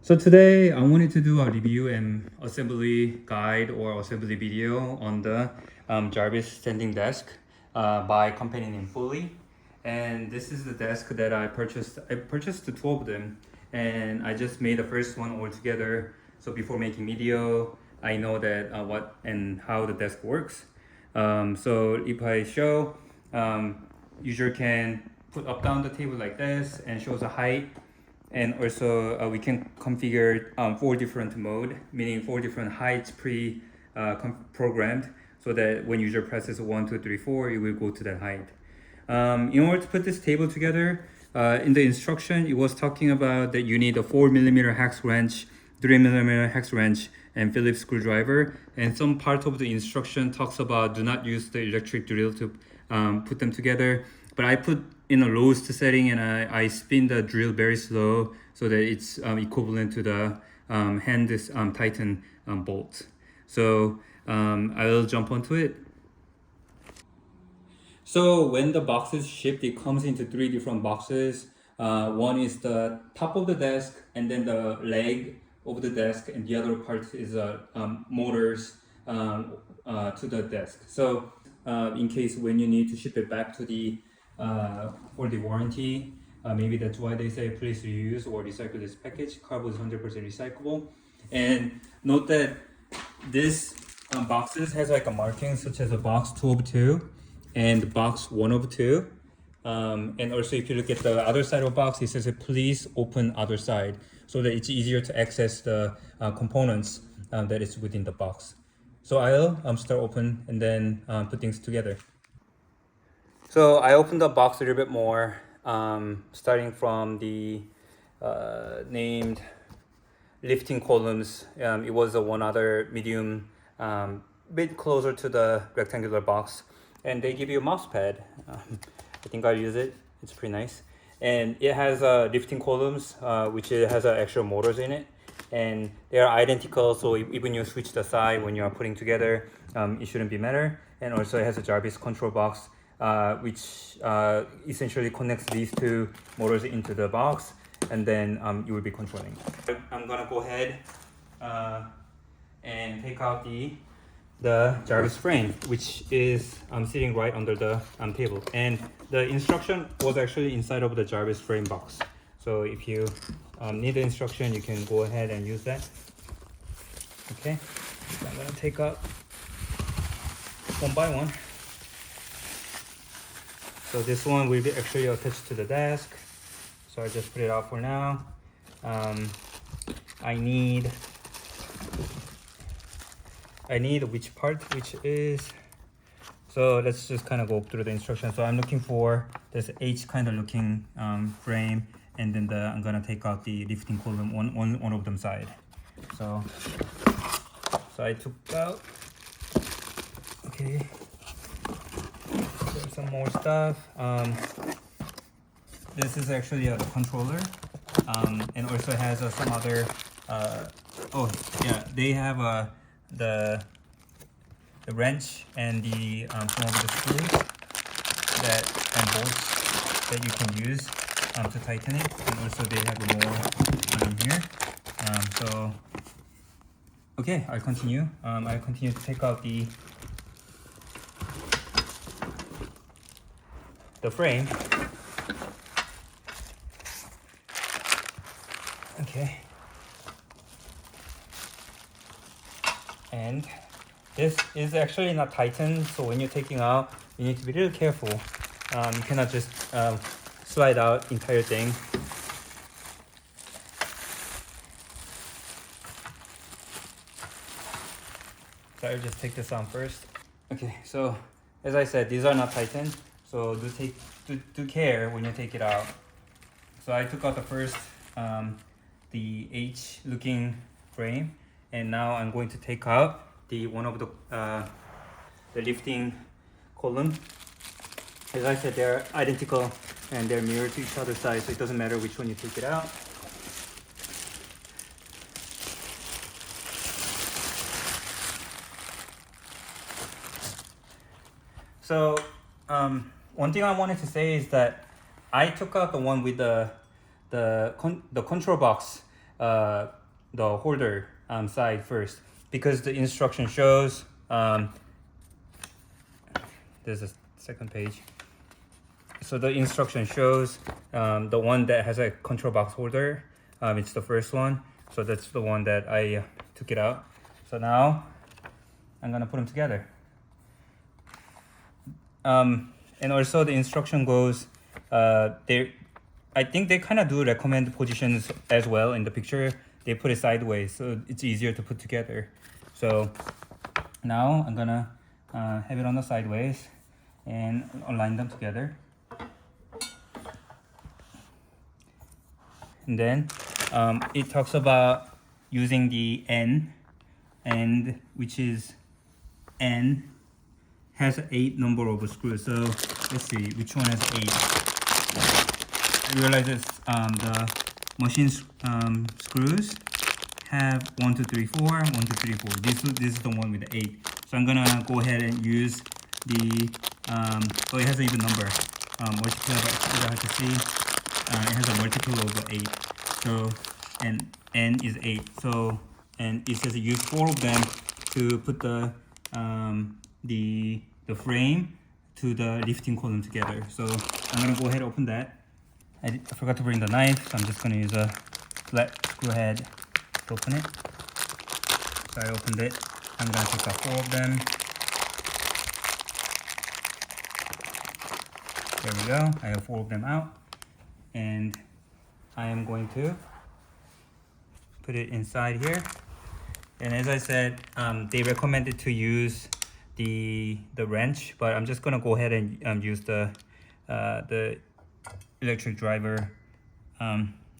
So today I wanted to do a review and assembly guide or assembly video on the Jarvis standing desk by company named Fully. And this is the desk that I purchased. I purchased the two of them, and I just made the first one all together. So before making video, I know that what and how the desk works. So if I show, user can put up down the table like this and shows a height, and also we can configure 4 different mode, meaning 4 different heights programmed, so that when user presses 1, 2, 3, 4, it will go to that height. In order to put this table together, in the instruction, it was talking about that you need a 4mm hex wrench, 3mm hex wrench, and Phillips screwdriver. And some part of the instruction talks about do not use the electric drill to put them together. But I put in a lowest setting, and I spin the drill very slow so that it's equivalent to the hand tighten bolt. So I'll jump onto it. So when the box is shipped, it comes into 3 different boxes. One is the top of the desk, and then the leg of the desk, and the other part is motors to the desk. So in case when you need to ship it back to the for the warranty, maybe that's why they say please reuse or recycle this package. Cardboard is 100% recyclable. And note that this boxes has like a marking such as a box 2 of 2 and box 1 of 2. And also if you look at the other side of the box, it says please open other side, so that it's easier to access the components that is within the box. So I'll start open and then put things together. So I opened the box a little bit more, starting from the named lifting columns. It was one other medium, bit closer to the rectangular box, and they give you a mouse pad. I think I'll use it. It's pretty nice, and it has lifting columns, which it has extra motors in it, and they are identical. So even you switch the side when you are putting together, it shouldn't be matter. And also it has a Jarvis control box, which essentially connects these 2 motors into the box, and then you will be controlling. I'm gonna go ahead and take out the Jarvis frame, which is sitting right under the table, and the instruction was actually inside of the Jarvis frame box. So if you need the instruction, you can go ahead and use that. Okay, so I'm gonna take out one by one. So this one will be actually attached to the desk, so I just put it out for now. I need which part, which is, so let's just kind of go through the instructions. So I'm looking for this H kind of looking frame, and then I'm gonna take out the lifting column on one of them side. So I took out, okay, there's some more stuff. This is actually a controller, and also has some other oh yeah, they have the wrench and the some of the screws and bolts that you can use to tighten it, and also they have more in here. So okay, I'll continue. I'll continue to take out the frame. Okay. And this is actually not tightened, so when you're taking out, you need to be really careful. You cannot just slide out entire thing. So I'll just take this on first. Okay, so as I said, these are not tightened, so do care when you take it out. So I took out the first the H looking frame, and now I'm going to take out the one of the lifting column. As I said, they're identical and they're mirrored to each other's side, so it doesn't matter which one you take it out. So one thing I wanted to say is that I took out the one with the control box the holder side first, because the instruction shows there's a second page. So the instruction shows the one that has a control box holder. It's the first one, so that's the one that I took it out. So now I'm gonna put them together. And also the instruction goes, I think they kind of do recommend positions as well in the picture. They put it sideways, so it's easier to put together. So now I'm gonna have it on the sideways and align them together. And then it talks about using the N, and which is N has 8 number of screws. So let's see which one has 8. I realize it's the machine screws have 1, 2, 3, 4, 1, 2, 3, 4. This is the one with the 8. So I'm gonna go ahead and use the oh, it has an even number. Multiply by, you have to see. It has a multiple of 8. So and N is 8. So and it says use 4 of them to put the frame to the lifting column together. So I'm gonna go ahead and open that. I forgot to bring the knife, so I'm just gonna use a flat screw head to open it. So I opened it. I'm gonna take out 4 of them. There we go. I have 4 of them out, and I am going to put it inside here. And as I said, they recommended to use the wrench, but I'm just gonna go ahead and use the electric driver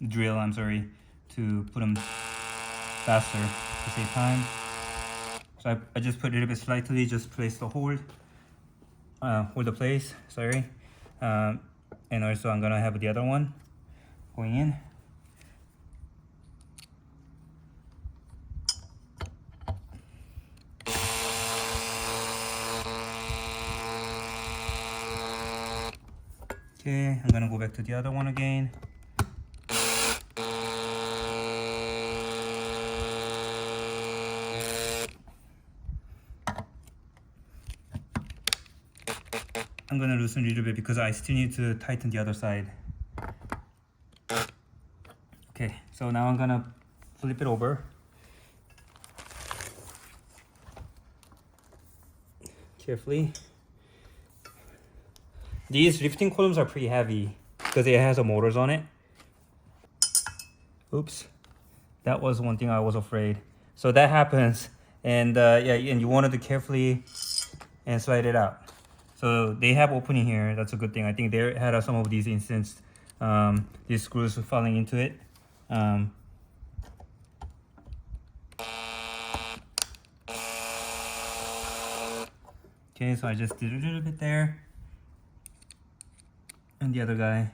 drill. I'm sorry, to put them faster to save time. So I just put it a little bit slightly, just place the hold the place. Sorry, and also I'm gonna have the other one going in. Okay, I'm gonna go back to the other one again. I'm gonna loosen a little bit because I still need to tighten the other side. Okay, so now I'm gonna flip it over. Carefully. These lifting columns are pretty heavy because it has a motors on it. Oops, that was one thing I was afraid. So that happens, and yeah, and you wanted to carefully and slide it out. So they have opening here. That's a good thing. I think they had some of these instances, these screws falling into it. Okay, so I just did a little bit there. And the other guy.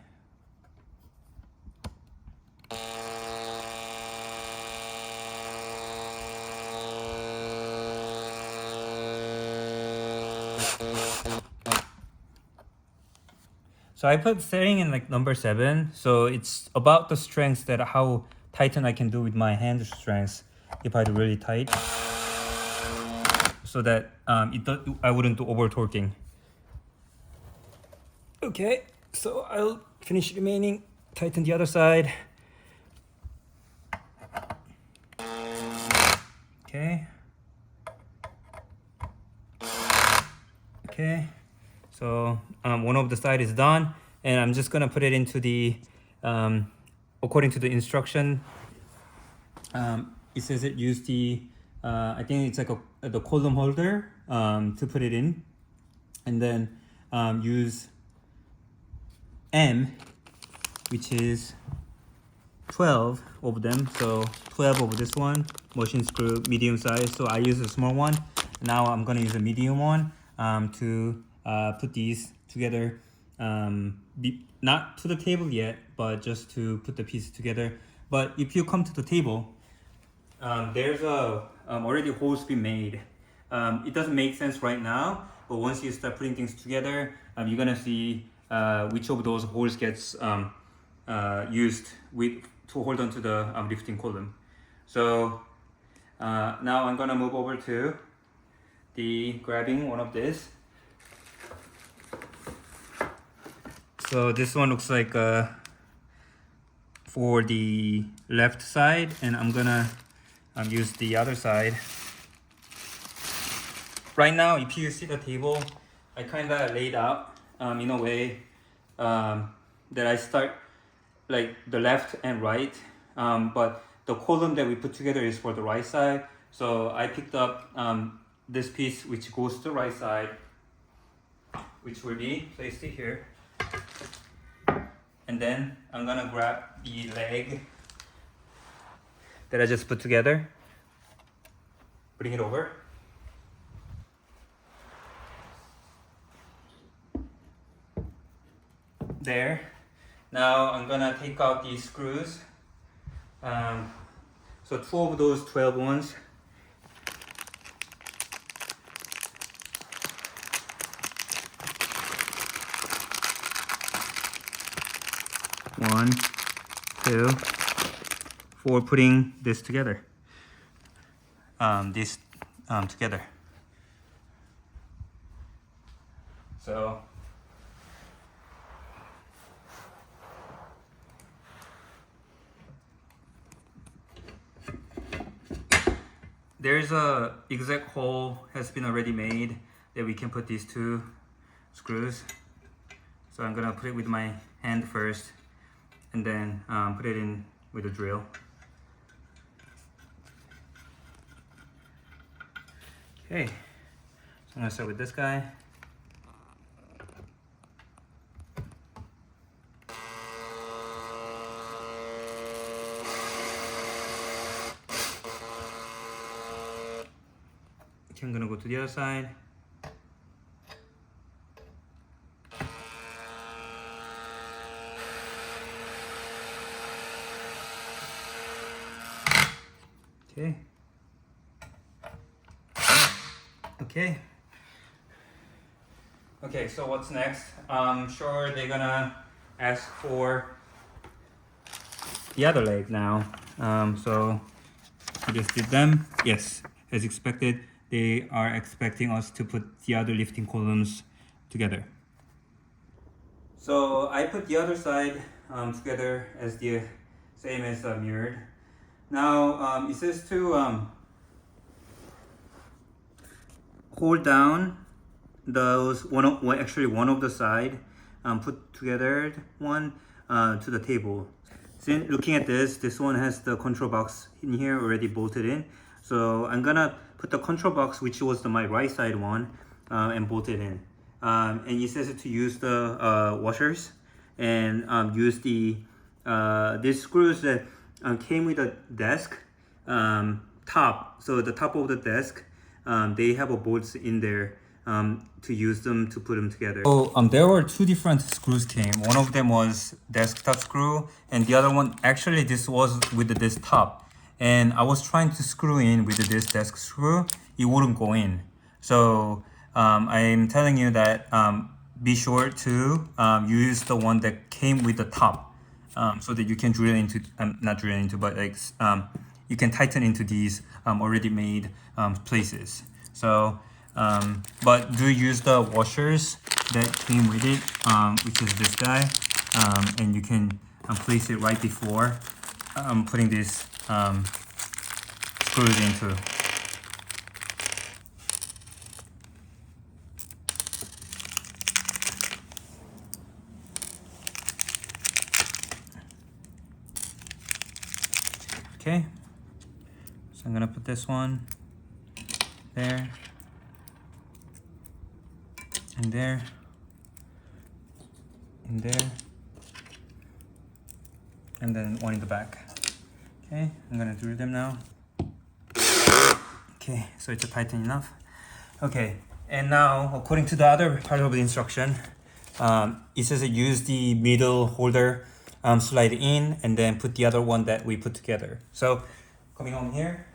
So I put setting in like number 7. So it's about the strength, that how tighten I can do with my hand strength if I do really tight. So that I wouldn't do over torquing. Okay, so I'll finish remaining, tighten the other side. Okay. Okay, so one of the side is done, and I'm just gonna put it into the, according to the instruction, it says it use the, I think it's like the column holder to put it in, and then use M, which is 12 of them, so 12 of this one, machine screw, medium size. So I use a small one. Now I'm gonna use a medium one to put these together, not to the table yet, but just to put the pieces together. But if you come to the table, there's a already holes been made. It doesn't make sense right now, but once you start putting things together, you're gonna see which of those holes gets used to hold on to the lifting column. So now I'm gonna move over to the grabbing one of this. So this one looks like for the left side, and I'm gonna use the other side. Right now, if you see the table, I kind of laid out in a way that I start like the left and right, but the column that we put together is for the right side. So I picked up this piece which goes to the right side, which will be placed here. And then I'm gonna grab the leg that I just put together, bring it over. There. Now I'm gonna take out these screws. So 2 of those 12 ones. One, two, for putting this together. Together. So there's a exact hole has been already made that we can put these 2 screws. So I'm gonna put it with my hand first, and then put it in with a drill. Okay, so I'm gonna start with this guy. Okay, I'm gonna go to the other side. Okay. Okay, so what's next? I'm sure they're gonna ask for the other leg now. So we just did them. Yes, as expected, they are expecting us to put the other lifting columns together. So I put the other side together as the same as mirrored. Now it says to hold down those one of the side, put together one to the table. So looking at this one has the control box in here already bolted in. So I'm gonna put the control box, which was my right side one, and bolt it in. And it says to use the washers and use the these screws that came with a desk top. So the top of the desk, they have a bolts in there to use them to put them together. So there were 2 different screws came. One of them was desktop screw, and the other one actually this was with this top. And I was trying to screw in with this desk screw, it wouldn't go in. So I'm telling you that be sure to use the one that came with the top, so that you can drill into, not drill into, but like you can tighten into these already made places. So, but do use the washers that came with it, which is this guy, and you can place it right before putting this screws into. Okay, so I'm gonna put this one there, and there, and there, and then one in the back. Okay, I'm gonna drill them now. Okay, so it's tighten enough. Okay, and now according to the other part of the instruction, it says use the middle holder, slide in, and then put the other one that we put together. So coming on here,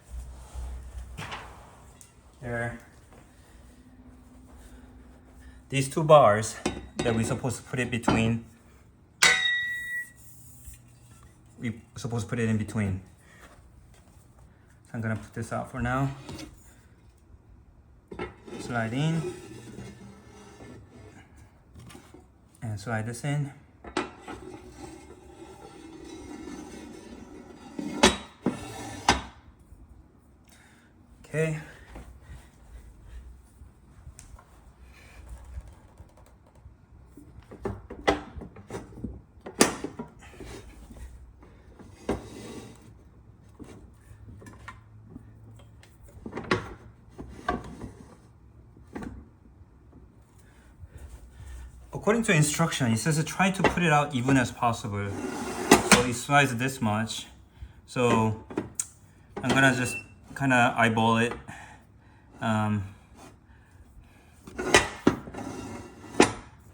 there, these 2 bars that we're supposed to put it between. we're supposed to put it in between. So I'm gonna put this out for now. Slide in and slide this in. Okay. According to instruction, it says to try to put it out even as possible. So it slides this much. So I'm gonna just kind of eyeball it.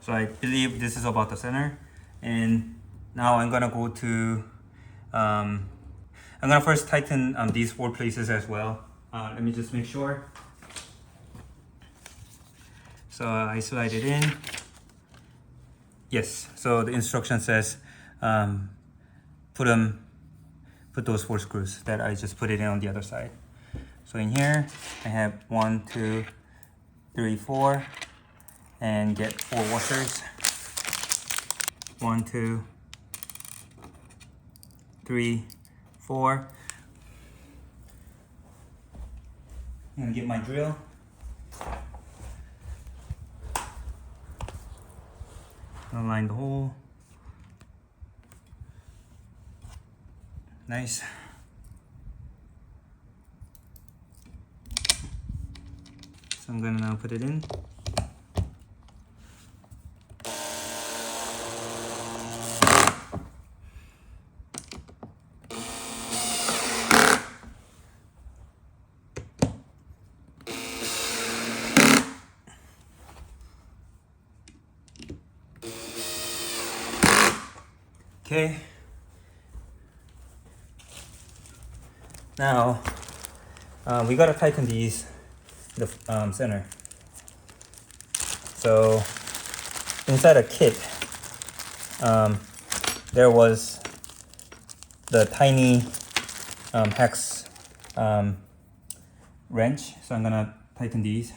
So I believe this is about the center. And now I'm gonna go to, I'm gonna first tighten these 4 places as well. Let me just make sure. So I slide it in. Yes, so the instruction says put those 4 screws that I just put it in on the other side. So in here I have 1, 2, 3, 4, and get 4 washers. 1, 2, 3, 4. I'm gonna get my drill. Align the hole. Nice. So I'm gonna now put it in. Okay. Now we gotta tighten these, the center. So inside a kit, there was the tiny hex wrench. So I'm gonna tighten these.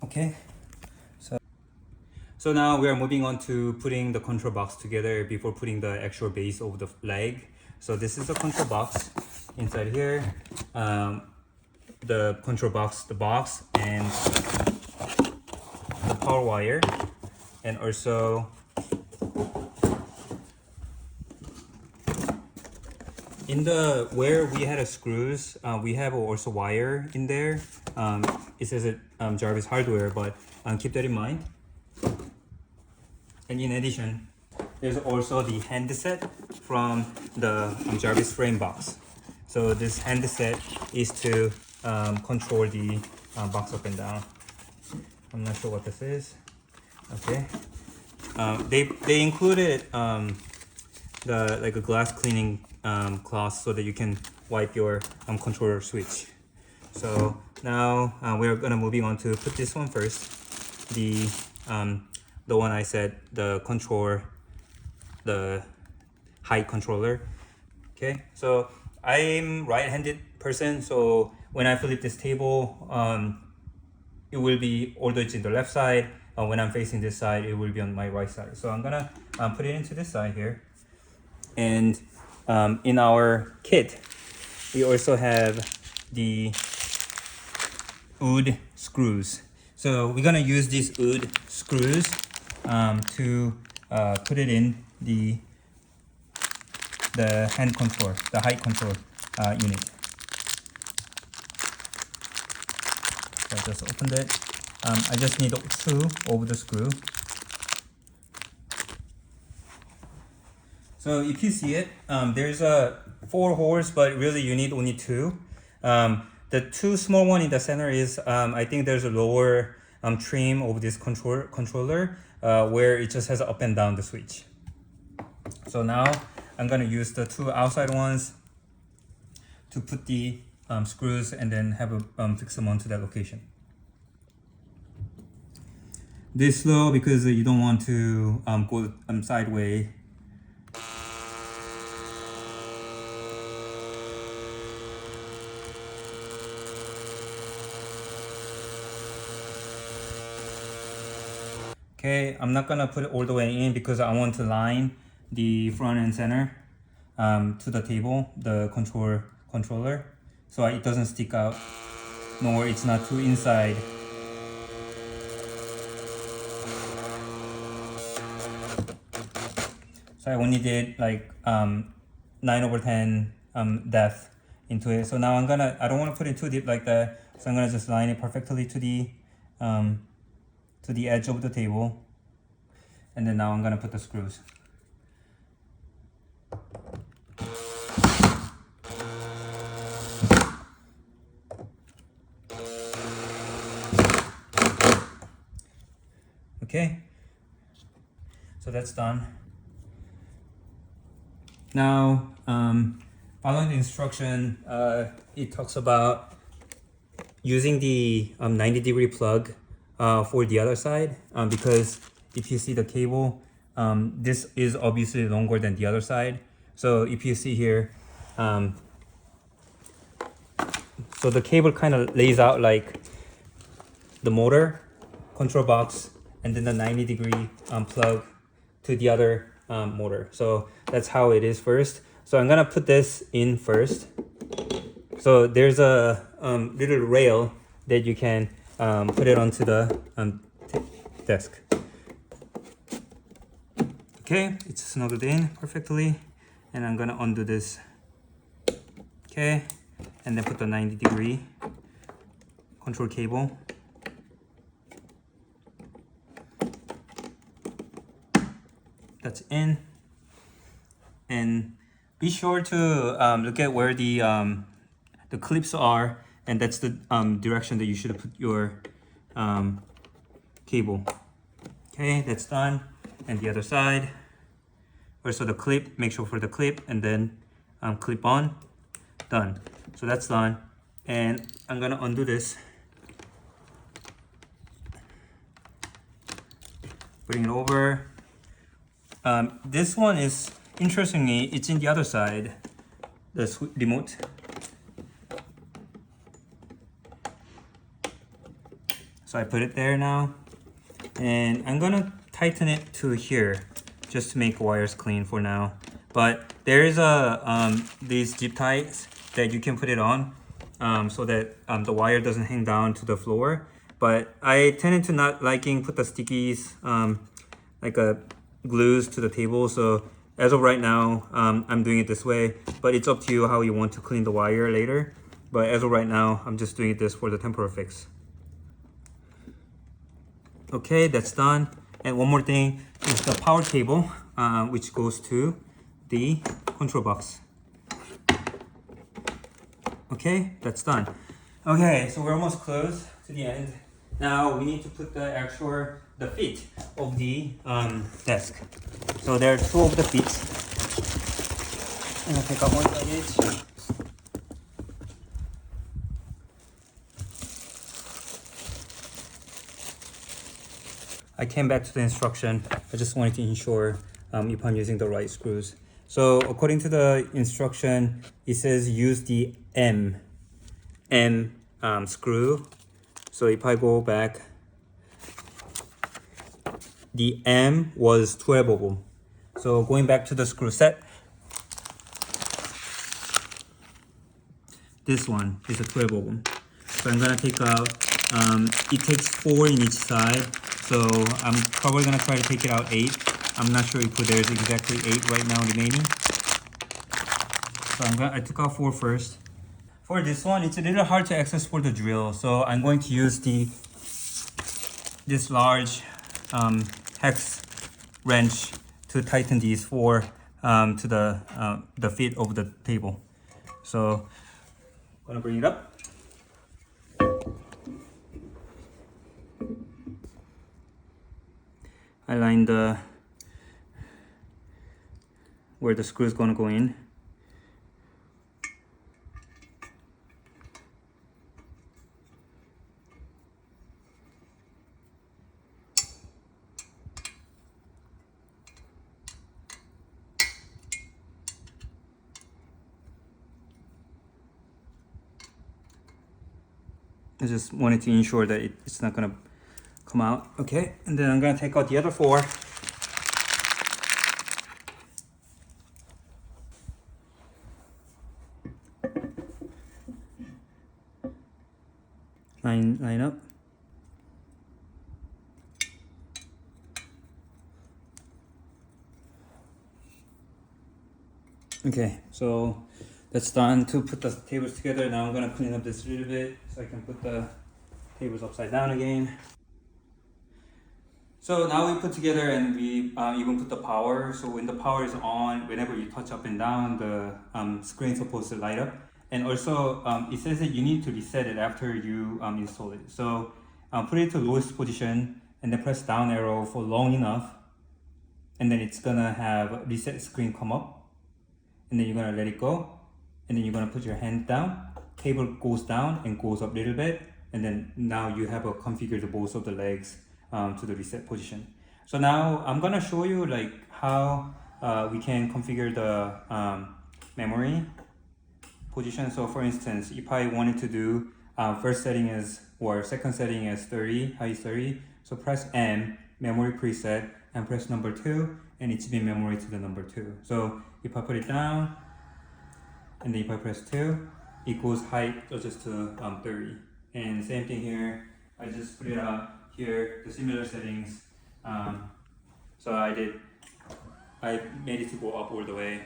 Okay, so now we are moving on to putting the control box together before putting the actual base over the leg. So this is the control box. Inside here, the control box, the box, and the power wire, and also in the where we had a screws, we have also wire in there. It says it Jarvis hardware, but keep that in mind. And in addition, there's also the handset from the Jarvis frame box. So this handset is to control the box up and down. I'm not sure what this is. Okay. They included the like a glass cleaning cloth so that you can wipe your controller switch. So now we're gonna moving on to put this one first. The one I said, the height controller. Okay, so I'm right-handed person, so when I flip this table, it will be although it's in the left side. When I'm facing this side, it will be on my right side. So I'm gonna put it into this side here. And in our kit, we also have the wood screws. So we're gonna use these wood screws to put it in the hand control, the height control unit. So I just opened it. I just need 2 over the screw. So if you see it, there's a 4 holes, but really you need only 2. The 2 small one in the center is, I think there's a lower trim of this controller where it just has up and down the switch. So now I'm gonna use the 2 outside ones to put the screws and then have a fix them onto that location. This slow because you don't want to go sideways. Okay, I'm not gonna put it all the way in because I want to line the front and center to the table, the controller, so it doesn't stick out, nor it's not too inside. So I only did like 9/10 depth into it. So now I don't want to put it too deep like that. So I'm gonna just line it perfectly to the edge of the table. And then now I'm gonna put the screws. Okay, so that's done. Now, following the instruction, it talks about using the 90-degree plug for the other side, because if you see the cable, this is obviously longer than the other side. So if you see here, so the cable kind of lays out like the motor, control box, and then the 90-degree plug to the other motor. So that's how it is first. So I'm gonna put this in first. So there's a little rail that you can put it onto the desk. Okay, it's snuggled in perfectly, and I'm gonna undo this. Okay, and then put the 90-degree control cable. That's in, and be sure to look at where the clips are, and that's the direction that you should put your cable. Okay, that's done. And the other side, also the clip, make sure for the clip, and then clip on, done. So that's done, and I'm gonna undo this, bring it over. This one is, interestingly, it's in the other side, the remote. So I put it there now, and I'm gonna tighten it to here just to make wires clean for now. But there is these zip ties that you can put it on so that the wire doesn't hang down to the floor. But I tended to not liking put the stickies like glues to the table. So as of right now, I'm doing it this way, but it's up to you how you want to clean the wire later. But as of right now, I'm just doing this for the temporary fix. Okay, that's done. And one more thing is the power cable, which goes to the control box. Okay, that's done. Okay, so we're almost close to the end. Now we need to put the feet of the desk. So there are 2 of the feet. I'm gonna take out one luggage. I came back to the instruction. I just wanted to ensure if I'm using the right screws. So according to the instruction, it says use the M screw. So if I go back, the M was 12 of them. So going back to the screw set, this one is a 12 of them. So I'm gonna take out, it takes 4 in each side. So I'm probably gonna try to take it out 8. I'm not sure if there's exactly 8 right now remaining. So I took out 4 first. For this one, it's a little hard to access for the drill. So I'm going to use this large hex wrench to tighten these 4 to the feet of the table. So I'm gonna bring it up. I line the where the screw is gonna go in. I just wanted to ensure that it's not gonna come out. Okay, and then I'm gonna take out the other 4. Line up. Okay, so that's done to put the tables together. Now I'm gonna clean up this a little bit so I can put the tables upside down again. So now we put together and we even put the power. So when the power is on, whenever you touch up and down, the screen is supposed to light up. And also it says that you need to reset it after you install it. So put it to lowest position and then press down arrow for long enough. And then it's gonna have reset screen come up. And then you're gonna let it go. And then you're gonna put your hand down. Cable goes down and goes up a little bit. And then now you have configured both of the legs to the reset position. So now I'm gonna show you like how we can configure the memory position. So for instance, if I wanted to do first setting is or second setting is 30, high is 30. So press M, memory preset, and press number 2, and it's been memory to the number 2. So if I put it down, and then if I press 2, it goes height just to 30. And same thing here, I just put it up here, the similar settings. So I made it to go up all the way.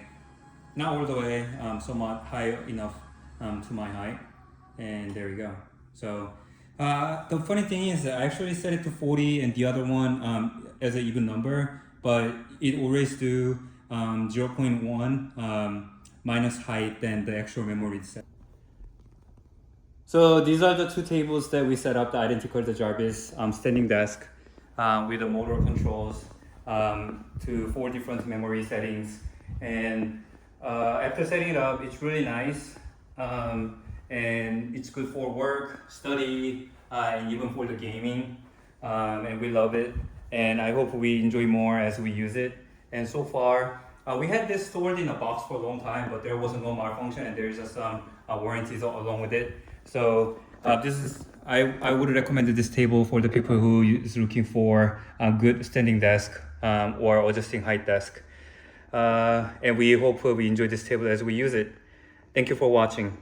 Not all the way, somewhat high enough to my height. And there we go. So the funny thing is that I actually set it to 40 and the other one as an even number, but it always do 0.1 minus height than the actual memory set. So these are the 2 tables that we set up, the identical to Jarvis standing desk with the motor controls to 4 different memory settings. And after setting it up, it's really nice and it's good for work, study, and even for the gaming. And we love it. And I hope we enjoy more as we use it. And so far, we had this stored in a box for a long time, but there was no malfunction and there's just some warranties along with it. So this is I would recommend this table for the people who is looking for a good standing desk or adjusting height desk. And we hope we enjoy this table as we use it. Thank you for watching.